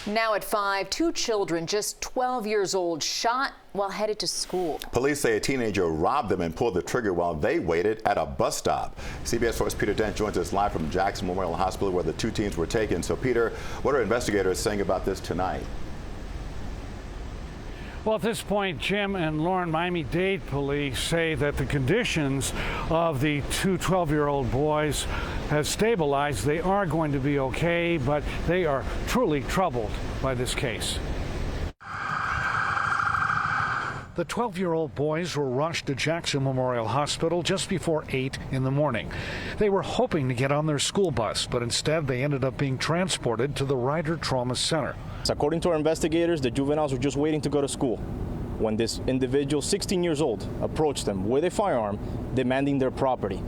Now at 5, two children just 12 years old shot while headed to school. Police say a teenager robbed them and pulled the trigger while they waited at a bus stop. CBS 4's Peter Dent joins us live from Jackson Memorial Hospital where the two teens were taken. So Peter, what are investigators saying about this tonight? Well, at this point, Jim and Lauren, Miami-Dade police say that the conditions of the two 12-year-old boys has stabilized. They are going to be okay, but they are truly troubled by this case. The 12-year-old boys were rushed to Jackson Memorial Hospital just before 8 in the morning. They were hoping to get on their school bus, but instead they ended up being transported to the Ryder Trauma Center. According to our investigators, the juveniles were just waiting to go to school when this individual, 16 years old, approached them with a firearm, demanding their property,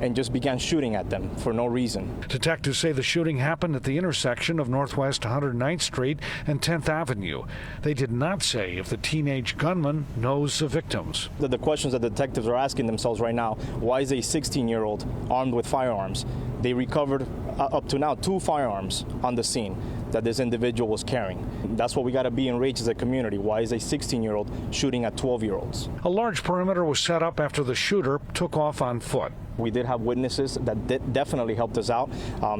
and just began shooting at them for no reason. Detectives say the shooting happened at the intersection of Northwest 109th Street and 10th Avenue. They did not say if the teenage gunman knows the victims. The questions that detectives are asking themselves right now, why is a 16-year-old armed with firearms? They recovered up to now 2 firearms on the scene that this individual was carrying. That's what we got to be enraged as a community. Why is a 16-year-old shooting at 12-year-olds? A large perimeter was set up after the shooter took off on foot. We did have witnesses that definitely helped us out.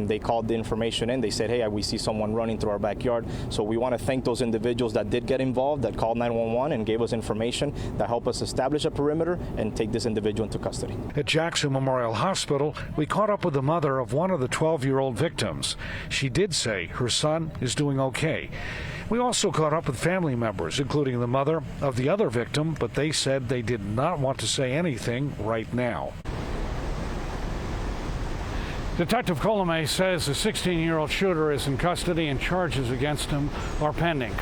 They called the information in. They said, hey, we see someone running through our backyard. So we want to thank those individuals that did get involved, that called 911 and gave us information that helped us establish a perimeter and take this individual into custody. At Jackson Memorial Hospital, we caught up with the mother of one of the 12-year-old victims. She did say her son is doing okay. We also caught up with family members, including the mother of the other victim, but they said they did not want to say anything right now. Detective Colomé says the 16-year-old shooter is in custody and charges against him are pending.